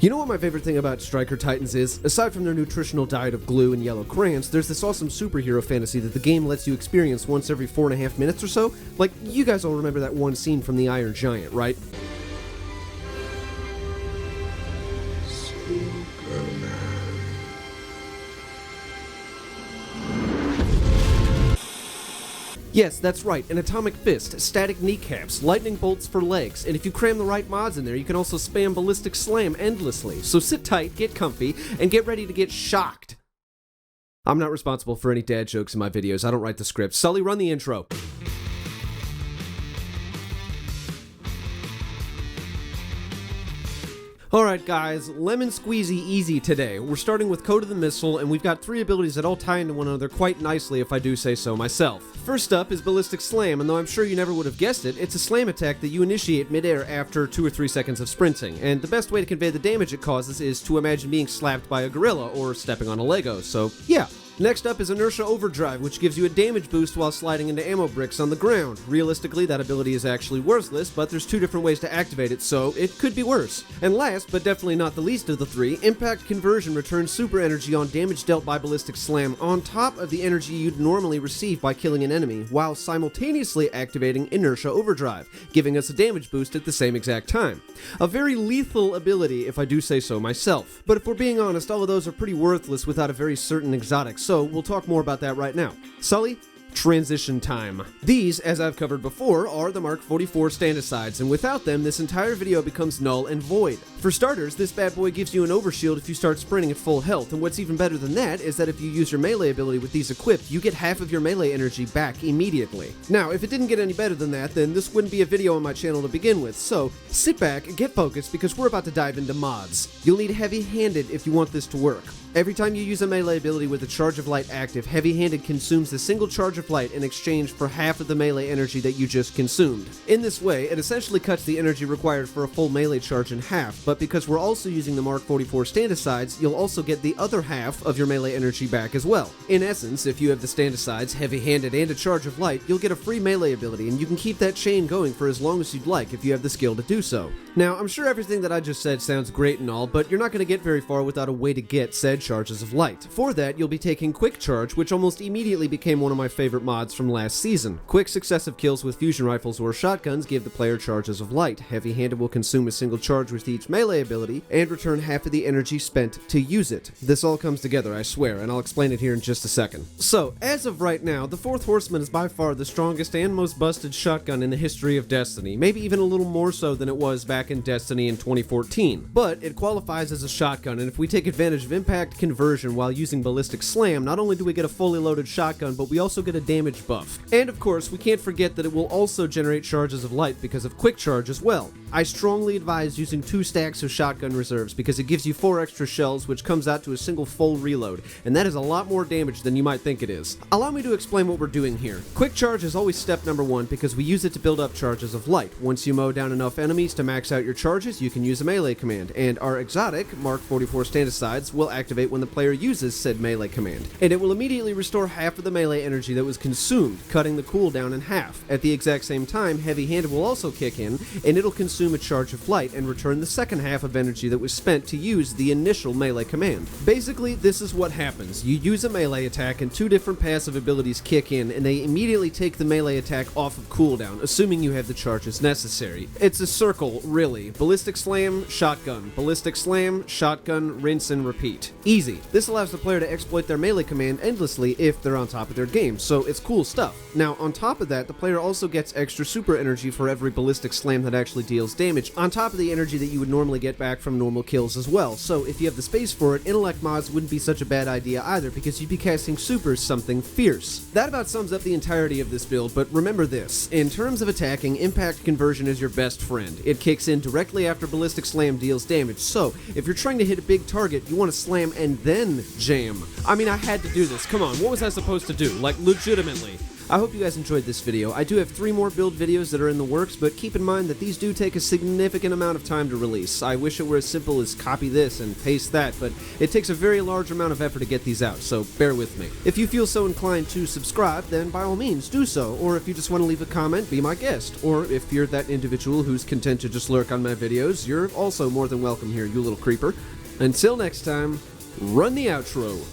You know what my favorite thing about Striker Titans is? Aside from their nutritional diet of glue and yellow crayons, there's this awesome superhero fantasy that the game lets you experience once every 4.5 minutes or so. Like, you guys all remember that one scene from The Iron Giant, right? Yes, that's right, an atomic fist, static kneecaps, lightning bolts for legs, and if you cram the right mods in there, you can also spam Ballistic Slam endlessly. So sit tight, get comfy, and get ready to get shocked. I'm not responsible for any dad jokes in my videos. I don't write the script. Sully, run the intro. Alright guys, lemon squeezy easy today. We're starting with Code of the Missile, and we've got 3 abilities that all tie into one another quite nicely if I do say so myself. First up is Ballistic Slam, and though I'm sure you never would have guessed it, it's a slam attack that you initiate midair after 2 or 3 seconds of sprinting, and the best way to convey the damage it causes is to imagine being slapped by a gorilla or stepping on a Lego, so yeah. Next up is Inertia Overdrive, which gives you a damage boost while sliding into ammo bricks on the ground. Realistically, that ability is actually worthless, but there's 2 different ways to activate it, so it could be worse. And last, but definitely not the least of the 3, Impact Conversion returns super energy on damage dealt by Ballistic Slam on top of the energy you'd normally receive by killing an enemy, while simultaneously activating Inertia Overdrive, giving us a damage boost at the same exact time. A very lethal ability, if I do say so myself. But if we're being honest, all of those are pretty worthless without a very certain exotic, so we'll talk more about that right now. Sully, transition time. These, as I've covered before, are the Mk.44 Stand Asides, and without them, this entire video becomes null and void. For starters, this bad boy gives you an overshield if you start sprinting at full health, and what's even better than that is that if you use your melee ability with these equipped, you get half of your melee energy back immediately. Now, if it didn't get any better than that, then this wouldn't be a video on my channel to begin with, so sit back and get focused because we're about to dive into mods. You'll need heavy-handed if you want this to work. Every time you use a melee ability with a Charge of Light active, heavy-handed consumes a single Charge of Light in exchange for half of the melee energy that you just consumed. In this way, it essentially cuts the energy required for a full melee charge in half, but because we're also using the Mk.44 Stand Asides, you'll also get the other half of your melee energy back as well. In essence, if you have the Stand Asides, heavy-handed, and a Charge of Light, you'll get a free melee ability, and you can keep that chain going for as long as you'd like if you have the skill to do so. Now, I'm sure everything that I just said sounds great and all, but you're not going to get very far without a way to get said charges of light. For that, you'll be taking Quick Charge, which almost immediately became one of my favorite mods from last season. Quick successive kills with fusion rifles or shotguns give the player charges of light. Heavy-handed will consume a single charge with each melee ability, and return half of the energy spent to use it. This all comes together, I swear, and I'll explain it here in just a second. So, as of right now, the 4th Horseman is by far the strongest and most busted shotgun in the history of Destiny, maybe even a little more so than it was back in Destiny in 2014. But it qualifies as a shotgun, and if we take advantage of Impact Conversion while using Ballistic Slam, not only do we get a fully loaded shotgun, but we also get a damage buff. And of course, we can't forget that it will also generate charges of light because of Quick Charge as well. I strongly advise using 2 stacks of shotgun reserves because it gives you 4 extra shells, which comes out to a single full reload, and that is a lot more damage than you might think it is. Allow me to explain what we're doing here. Quick Charge is always step number 1 because we use it to build up charges of light. Once you mow down enough enemies to max out your charges, you can use a melee command, and our exotic, Mk.44 Stand Asides, will activate when the player uses said melee command, and it will immediately restore half of the melee energy that was consumed, cutting the cooldown in half. At the exact same time, heavy-handed will also kick in, and it'll consume a charge of light and return the second half of energy that was spent to use the initial melee command. Basically, this is what happens. You use a melee attack and 2 different passive abilities kick in, and they immediately take the melee attack off of cooldown, assuming you have the charges necessary. It's a circle, really. Ballistic Slam, shotgun. Ballistic Slam, shotgun, rinse and repeat. Easy. This allows the player to exploit their melee command endlessly if they're on top of their game, so it's cool stuff. Now, on top of that, the player also gets extra super energy for every Ballistic Slam that actually deals damage, on top of the energy that you would normally get back from normal kills as well, so if you have the space for it, intellect mods wouldn't be such a bad idea either, because you'd be casting supers something fierce. That about sums up the entirety of this build, but remember this. In terms of attacking, Impact Conversion is your best friend. It kicks in directly after Ballistic Slam deals damage, so if you're trying to hit a big target, you want to slam and then jam. I mean, I had to do this. Come on, what was I supposed to do? Like, legitimately. I hope you guys enjoyed this video. I do have 3 more build videos that are in the works, but keep in mind that these do take a significant amount of time to release. I wish it were as simple as copy this and paste that, but it takes a very large amount of effort to get these out, so bear with me. If you feel so inclined to subscribe, then by all means do so, or if you just want to leave a comment, be my guest. Or if you're that individual who's content to just lurk on my videos, you're also more than welcome here, you little creeper. Until next time, run the outro.